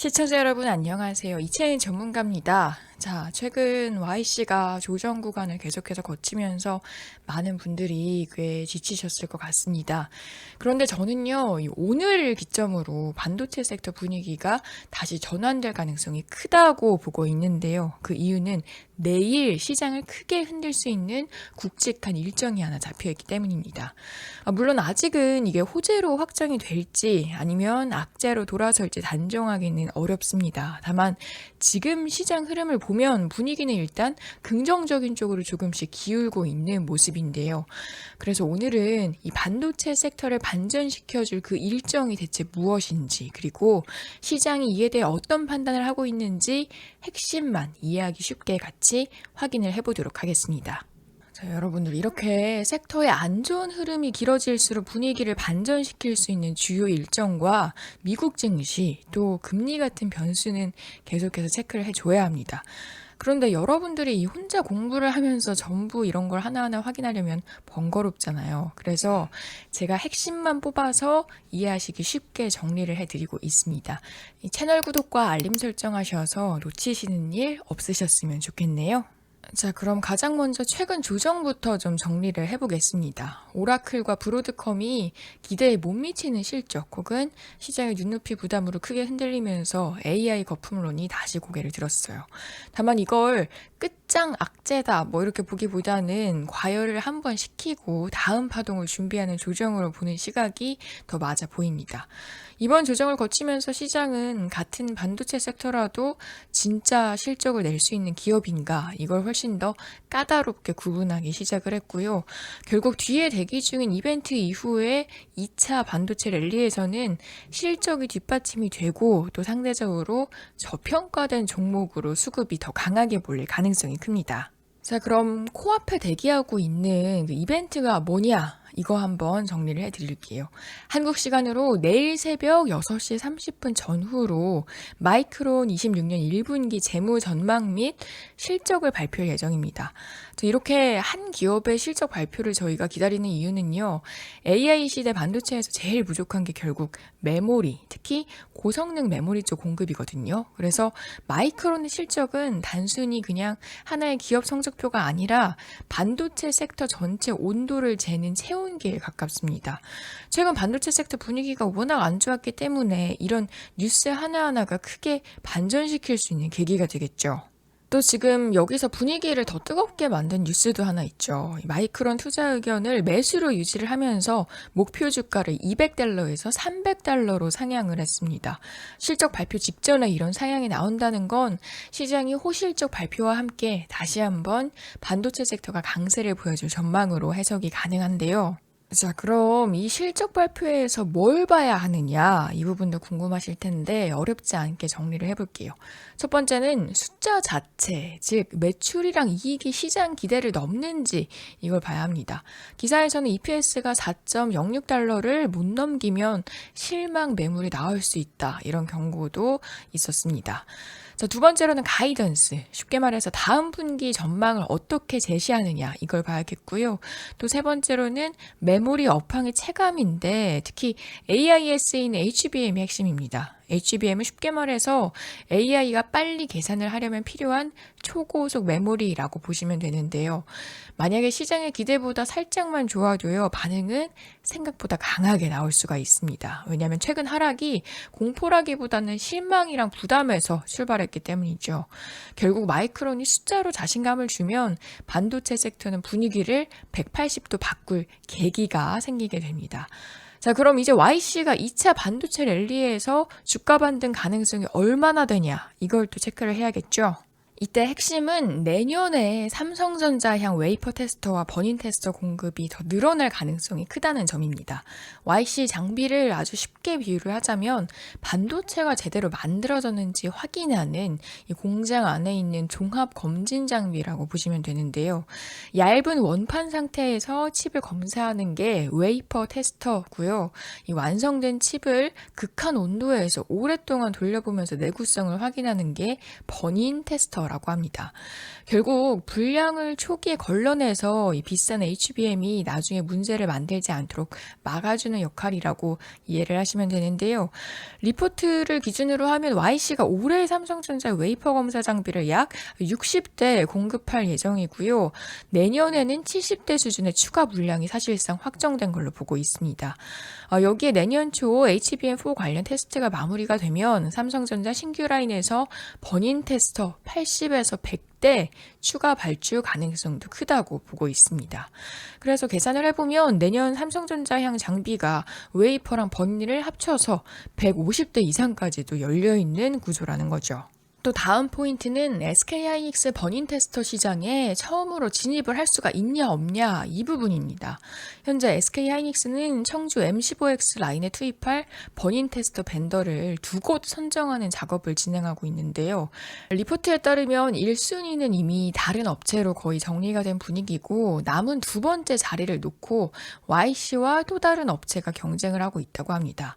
시청자 여러분 안녕하세요. 이채인 전문가입니다. 자, 최근 YC가 조정 구간을 계속해서 거치면서 많은 분들이 꽤 지치셨을 것 같습니다. 그런데 저는요, 오늘을 기점으로 반도체 섹터 분위기가 다시 전환될 가능성이 크다고 보고 있는데요. 그 이유는 내일 시장을 크게 흔들 수 있는 굵직한 일정이 하나 잡혀있기 때문입니다. 물론 아직은 이게 호재로 확정이 될지 아니면 악재로 돌아설지 단정하기는 어렵습니다. 다만 지금 시장 흐름을 보면 분위기는 일단 긍정적인 쪽으로 조금씩 기울고 있는 모습인데요. 그래서 오늘은 이 반도체 섹터를 반전시켜줄 그 일정이 대체 무엇인지, 그리고 시장이 이에 대해 어떤 판단을 하고 있는지 핵심만 이해하기 쉽게 같이 확인을 해보도록 하겠습니다. 자, 여러분들 이렇게 섹터의 안 좋은 흐름이 길어질수록 분위기를 반전시킬 수 있는 주요 일정과 미국 증시 또 금리 같은 변수는 계속해서 체크를 해줘야 합니다. 그런데 여러분들이 이 혼자 공부를 하면서 전부 이런 걸 하나하나 확인하려면 번거롭잖아요. 그래서 제가 핵심만 뽑아서 이해하시기 쉽게 정리를 해드리고 있습니다. 이 채널 구독과 알림 설정하셔서 놓치시는 일 없으셨으면 좋겠네요. 자, 그럼 가장 먼저 최근 조정부터 좀 정리를 해보겠습니다. 오라클과 브로드컴이 기대에 못 미치는 실적 혹은 시장의 눈높이 부담으로 크게 흔들리면서 AI 거품론이 다시 고개를 들었어요. 다만 이걸 끝장 악재다 이렇게 보기보다는 과열을 한번 시키고 다음 파동을 준비하는 조정으로 보는 시각이 더 맞아 보입니다. 이번 조정을 거치면서 시장은 같은 반도체 섹터라도 진짜 실적을 낼 수 있는 기업인가 이걸 훨씬 더 까다롭게 구분하기 시작을 했고요. 결국 뒤에 대기 중인 이벤트 이후에 2차 반도체 랠리에서는 실적이 뒷받침이 되고 또 상대적으로 저평가된 종목으로 수급이 더 강하게 몰릴 가능성이 큽니다. 자, 그럼 코앞에 대기하고 있는 그 이벤트가 뭐냐? 이거 한번 정리를 해드릴게요. 한국 시간으로 내일 새벽 6시 30분 전후로 마이크론 26년 1분기 재무 전망 및 실적을 발표할 예정입니다. 이렇게 한 기업의 실적 발표를 저희가 기다리는 이유는요. AI 시대 반도체에서 제일 부족한 게 결국 메모리, 특히 고성능 메모리 쪽 공급이거든요. 그래서 마이크론의 실적은 단순히 그냥 하나의 기업 성적표가 아니라 반도체 섹터 전체 온도를 재는 체온계에 가깝습니다. 최근 반도체 섹터 분위기가 워낙 안 좋았기 때문에 이런 뉴스 하나하나가 크게 반전시킬 수 있는 계기가 되겠죠. 또 지금 여기서 분위기를 더 뜨겁게 만든 뉴스도 하나 있죠. 마이크론 투자 의견을 매수로 유지를 하면서 목표 주가를 200달러에서 300달러로 상향을 했습니다. 실적 발표 직전에 이런 상향이 나온다는 건 시장이 호실적 발표와 함께 다시 한번 반도체 섹터가 강세를 보여줄 전망으로 해석이 가능한데요. 자, 그럼 이 실적 발표에서 뭘 봐야 하느냐? 이 부분도 궁금하실 텐데 어렵지 않게 정리를 해볼게요. 첫 번째는 숫자 자체, 즉 매출이랑 이익이 시장 기대를 넘는지 이걸 봐야 합니다. 기사에서는 EPS가 4.06달러를 못 넘기면 실망 매물이 나올 수 있다. 이런 경고도 있었습니다. 자, 두 번째로는 가이던스. 쉽게 말해서 다음 분기 전망을 어떻게 제시하느냐 이걸 봐야겠고요. 또 세 번째로는 메모리 업황의 체감인데 특히 AIS인 HBM이 핵심입니다. HBM은 쉽게 말해서 AI가 빨리 계산을 하려면 필요한 초고속 메모리라고 보시면 되는데요. 만약에 시장의 기대보다 살짝만 좋아도요, 반응은 생각보다 강하게 나올 수가 있습니다. 왜냐하면 최근 하락이 공포라기보다는 실망이랑 부담에서 출발했기 때문이죠. 결국 마이크론이 숫자로 자신감을 주면 반도체 섹터는 분위기를 180도 바꿀 계기가 생기게 됩니다. 자, 그럼 이제 YC가 2차 반도체 랠리에서 주가 반등 가능성이 얼마나 되냐? 이걸 또 체크를 해야겠죠. 이때 핵심은 내년에 삼성전자향 웨이퍼 테스터와 버닌 테스터 공급이 더 늘어날 가능성이 크다는 점입니다. YC 장비를 아주 쉽게 비유를 하자면 반도체가 제대로 만들어졌는지 확인하는 이 공장 안에 있는 종합 검진 장비라고 보시면 되는데요. 얇은 원판 상태에서 칩을 검사하는 게 웨이퍼 테스터고요. 이 완성된 칩을 극한 온도에서 오랫동안 돌려보면서 내구성을 확인하는 게 버닌 테스터라고 거라고 합니다. 결국 불량을 초기에 걸러내서 이 비싼 HBM이 나중에 문제를 만들지 않도록 막아주는 역할이라고 이해를 하시면 되는데요. 리포트를 기준으로 하면 YC가 올해 삼성전자 웨이퍼 검사 장비를 약 60대 공급할 예정이고요. 내년에는 70대 수준의 추가 물량이 사실상 확정된 걸로 보고 있습니다. 여기에 내년 초 HBM4 관련 테스트가 마무리가 되면 삼성전자 신규 라인에서 버닌 테스터 80에서 100대 추가 발주 가능성도 크다고 보고 있습니다. 그래서 계산을 해보면 내년 삼성전자향 장비가 웨이퍼랑 버닌을 합쳐서 150대 이상까지도 열려있는 구조라는 거죠. 또 다음 포인트는 SK하이닉스 버닌 테스터 시장에 처음으로 진입을 할 수가 있냐 없냐 이 부분입니다. 현재 SK하이닉스는 청주 M15X 라인에 투입할 버닌 테스터 벤더를 두 곳 선정하는 작업을 진행하고 있는데요. 리포트에 따르면 1순위는 이미 다른 업체로 거의 정리가 된 분위기고 남은 두 번째 자리를 놓고 YC와 또 다른 업체가 경쟁을 하고 있다고 합니다.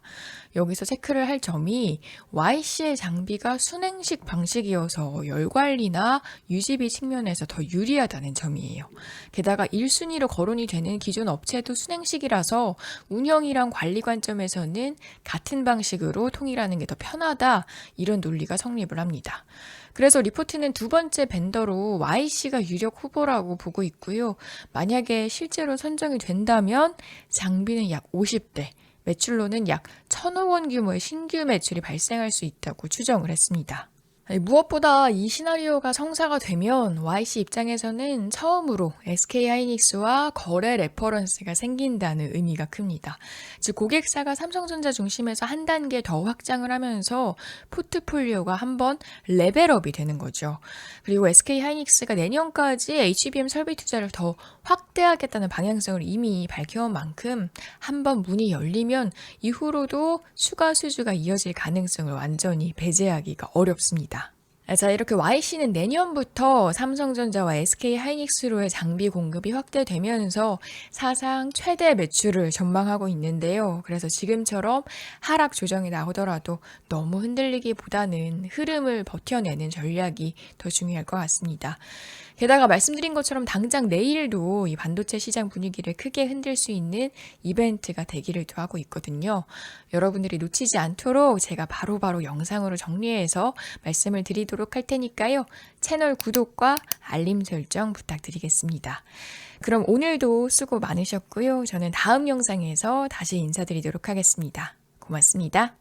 여기서 체크를 할 점이 YC의 장비가 순행식 방식이어서 열 관리나 유지비 측면에서 더 유리하다는 점이에요. 게다가 1순위로 거론이 되는 기존 업체도 순행식이라서 운영이랑 관리 관점에서는 같은 방식으로 통일하는 게 더 편하다 이런 논리가 성립을 합니다. 그래서 리포트는 두 번째 벤더로 YC가 유력 후보라고 보고 있고요. 만약에 실제로 선정이 된다면 장비는 약 50대, 매출로는 약 1,000억 원 규모의 신규 매출이 발생할 수 있다고 추정을 했습니다. 무엇보다 이 시나리오가 성사가 되면 YC 입장에서는 처음으로 SK하이닉스와 거래 레퍼런스가 생긴다는 의미가 큽니다. 즉 고객사가 삼성전자 중심에서 한 단계 더 확장을 하면서 포트폴리오가 한번 레벨업이 되는 거죠. 그리고 SK하이닉스가 내년까지 HBM 설비 투자를 더 확대하겠다는 방향성을 이미 밝혀온 만큼 한번 문이 열리면 이후로도 추가 수주가 이어질 가능성을 완전히 배제하기가 어렵습니다. 자, 이렇게 YC는 내년부터 삼성전자와 SK하이닉스로의 장비 공급이 확대되면서 사상 최대 매출을 전망하고 있는데요. 그래서 지금처럼 하락 조정이 나오더라도 너무 흔들리기보다는 흐름을 버텨내는 전략이 더 중요할 것 같습니다. 게다가 말씀드린 것처럼 당장 내일도 이 반도체 시장 분위기를 크게 흔들 수 있는 이벤트가 되기를 또 하고 있거든요. 여러분들이 놓치지 않도록 제가 바로바로 영상으로 정리해서 말씀을 드리도록 할 테니까요. 채널 구독과 알림 설정 부탁드리겠습니다. 그럼 오늘도 수고 많으셨고요. 저는 다음 영상에서 다시 인사드리도록 하겠습니다. 고맙습니다.